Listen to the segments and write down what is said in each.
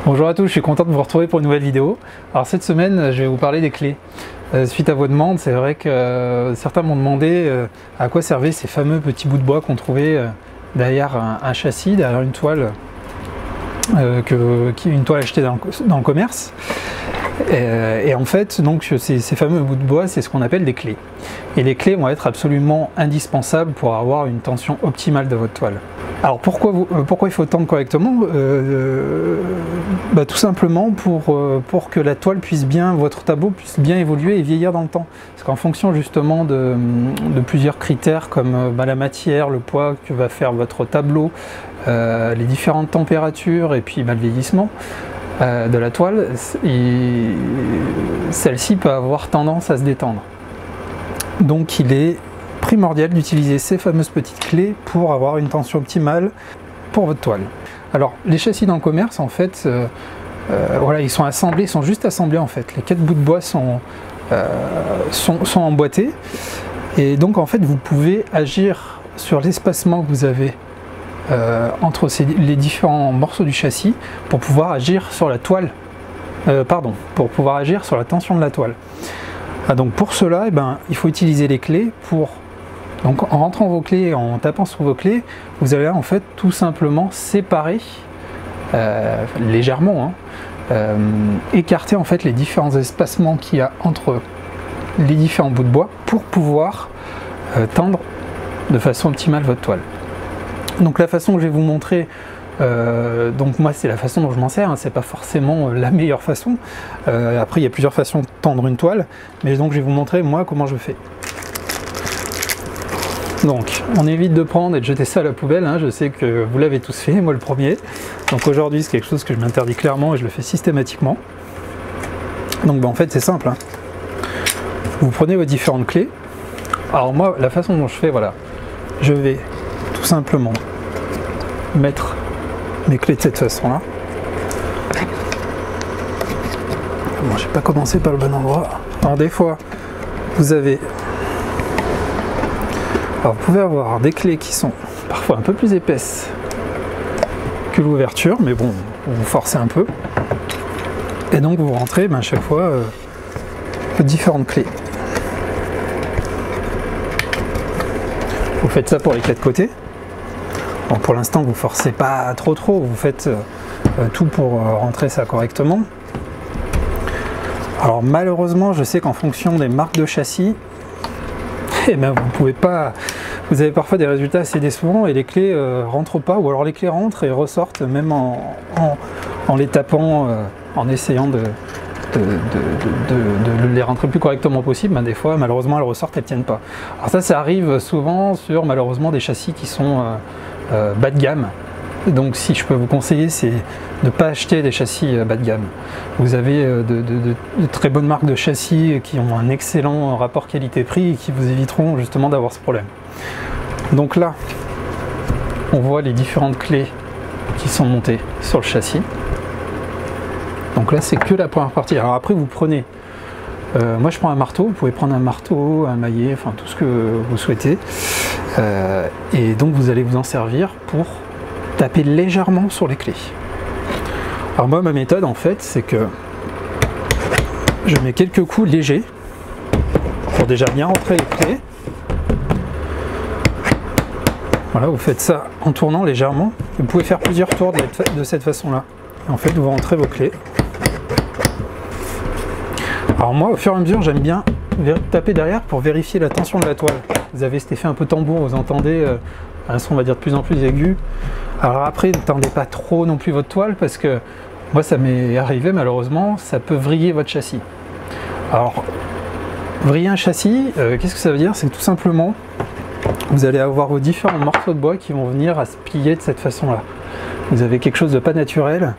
Bonjour à tous, je suis content de vous retrouver pour une nouvelle vidéo. Alors cette semaine, je vais vous parler des clés. Suite à vos demandes, c'est vrai que certains m'ont demandé à quoi servaient ces fameux petits bouts de bois qu'on trouvait derrière un châssis, derrière une toile, une toile achetée dans le commerce. Et en fait, donc, ces fameux bouts de bois, c'est ce qu'on appelle des clés. Et les clés vont être absolument indispensables pour avoir une tension optimale de votre toile. Alors pourquoi il faut tendre correctement? Tout simplement pour que la toile puisse bien, votre tableau puisse bien évoluer et vieillir dans le temps. Parce qu'en fonction justement de plusieurs critères comme la matière, le poids que va faire votre tableau, les différentes températures et puis le vieillissement de la toile, celle-ci peut avoir tendance à se détendre. Donc il est primordial d'utiliser ces fameuses petites clés pour avoir une tension optimale pour votre toile. Alors les châssis dans le commerce, en fait, voilà, ils sont assemblés, ils sont juste assemblés en fait. Les 4 bouts de bois sont emboîtés et donc en fait vous pouvez agir sur l'espacement que vous avez entre les différents morceaux du châssis pour pouvoir agir sur la toile, pour pouvoir agir sur la tension de la toile. Donc pour cela, il faut utiliser les clés donc en rentrant vos clés, en tapant sur vos clés, vous allez en fait tout simplement séparer légèrement, écarter en fait les différents espacements qu'il y a entre les différents bouts de bois pour pouvoir tendre de façon optimale votre toile. Donc la façon que je vais vous montrer, donc moi c'est la façon dont je m'en sers, c'est pas forcément la meilleure façon. Après il y a plusieurs façons de tendre une toile, mais donc je vais vous montrer moi comment je fais. Donc on évite de prendre et de jeter ça à la poubelle, je sais que vous l'avez tous fait, moi le premier. Donc aujourd'hui c'est quelque chose que je m'interdis clairement et je le fais systématiquement. Donc en fait c'est simple, vous prenez vos différentes clés. Alors moi la façon dont je fais, voilà, je vais tout simplement mettre mes clés de cette façon là. Bon, j'ai pas commencé par le bon endroit. Alors des fois vous pouvez avoir des clés qui sont parfois un peu plus épaisses que l'ouverture, mais bon, vous forcez un peu. Et donc vous rentrez à chaque fois différentes clés. Vous faites ça pour les 4 côtés. Bon, pour l'instant, vous forcez pas trop, vous faites tout pour rentrer ça correctement. Alors malheureusement, je sais qu'en fonction des marques de châssis, vous avez parfois des résultats assez décevants et les clés rentrent pas, ou alors les clés rentrent et ressortent même en les tapant, en essayant de les rentrer le plus correctement possible. Des fois malheureusement elles ressortent, elles tiennent pas. Alors ça arrive souvent sur malheureusement des châssis qui sont bas de gamme. Donc si je peux vous conseiller, c'est de ne pas acheter des châssis bas de gamme. Vous avez de très bonnes marques de châssis qui ont un excellent rapport qualité-prix et qui vous éviteront justement d'avoir ce problème. Donc là, on voit les différentes clés qui sont montées sur le châssis. Donc là, c'est que la première partie. Alors après, vous prenez, moi je prends un marteau, vous pouvez prendre un marteau, un maillet, enfin tout ce que vous souhaitez. Et donc vous allez vous en servir pour taper légèrement sur les clés. Alors moi ma méthode en fait c'est que je mets quelques coups légers pour déjà bien rentrer les clés. Voilà, vous faites ça en tournant légèrement. Vous pouvez faire plusieurs tours de cette façon là. En fait vous rentrez vos clés. Alors moi au fur et à mesure j'aime bien taper derrière pour vérifier la tension de la toile. Vous avez cet effet un peu tambour, vous entendez un son on va dire de plus en plus aigu. Alors après, ne tendez pas trop non plus votre toile parce que moi ça m'est arrivé malheureusement, ça peut vriller votre châssis. Alors, vriller un châssis, qu'est-ce que ça veut dire? C'est tout simplement, vous allez avoir vos différents morceaux de bois qui vont venir à se plier de cette façon-là. Vous avez quelque chose de pas naturel,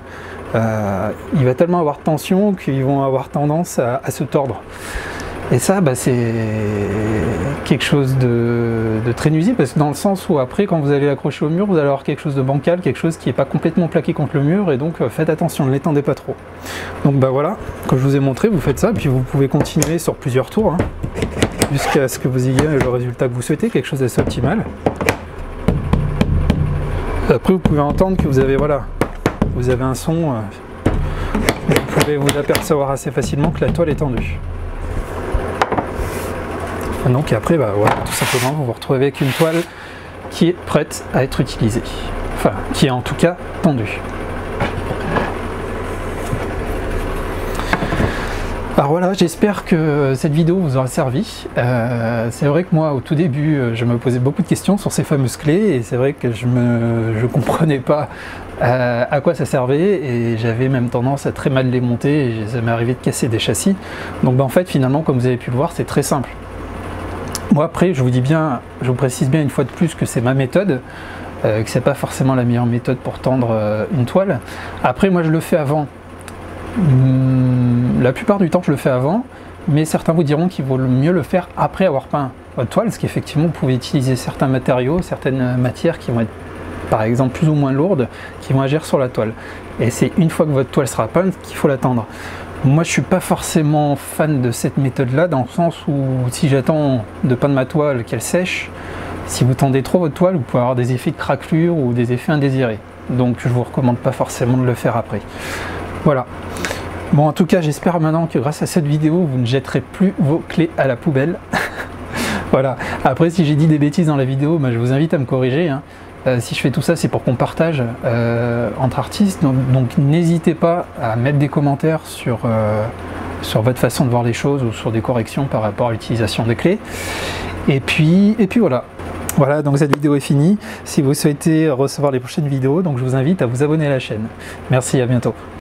il va tellement avoir de tension qu'ils vont avoir tendance à se tordre. Et ça, c'est quelque chose de très nuisible, parce que dans le sens où après, quand vous allez l'accrocher au mur, vous allez avoir quelque chose de bancal, quelque chose qui n'est pas complètement plaqué contre le mur, et donc faites attention, ne l'étendez pas trop. Donc voilà, comme je vous ai montré, vous faites ça, puis vous pouvez continuer sur plusieurs tours, jusqu'à ce que vous ayez le résultat que vous souhaitez, quelque chose d'assez optimal. Après, vous pouvez entendre que vous avez un son vous pouvez vous apercevoir assez facilement que la toile est tendue. Et donc après, bah, voilà, tout simplement, vous vous retrouvez avec une toile qui est prête à être utilisée. Enfin, qui est en tout cas tendue. Alors voilà, j'espère que cette vidéo vous aura servi. C'est vrai que moi, au tout début, je me posais beaucoup de questions sur ces fameuses clés et c'est vrai que je comprenais pas à quoi ça servait et j'avais même tendance à très mal les monter et ça m'est arrivé de casser des châssis. Donc bah, en fait, finalement, comme vous avez pu le voir, c'est très simple. Moi après, je vous précise bien une fois de plus que c'est ma méthode, que c'est pas forcément la meilleure méthode pour tendre une toile. Après, moi je le fais avant. La plupart du temps je le fais avant, mais certains vous diront qu'il vaut mieux le faire après avoir peint votre toile, parce qu'effectivement vous pouvez utiliser certains matériaux, certaines matières qui vont être par exemple plus ou moins lourdes, qui vont agir sur la toile. Et c'est une fois que votre toile sera peinte qu'il faut la tendre. Moi je suis pas forcément fan de cette méthode là, dans le sens où si j'attends de peindre ma toile qu'elle sèche, si vous tendez trop votre toile, vous pouvez avoir des effets de craquelure ou des effets indésirés. Donc je vous recommande pas forcément de le faire après. Voilà. Bon, en tout cas, j'espère maintenant que grâce à cette vidéo, vous ne jetterez plus vos clés à la poubelle. Voilà. Après, si j'ai dit des bêtises dans la vidéo, bah, je vous invite à me corriger, hein. Si je fais tout ça, c'est pour qu'on partage entre artistes. Donc n'hésitez pas à mettre des commentaires sur votre façon de voir les choses ou sur des corrections par rapport à l'utilisation des clés. Et puis voilà. Voilà, donc cette vidéo est finie. Si vous souhaitez recevoir les prochaines vidéos, donc je vous invite à vous abonner à la chaîne. Merci, à bientôt.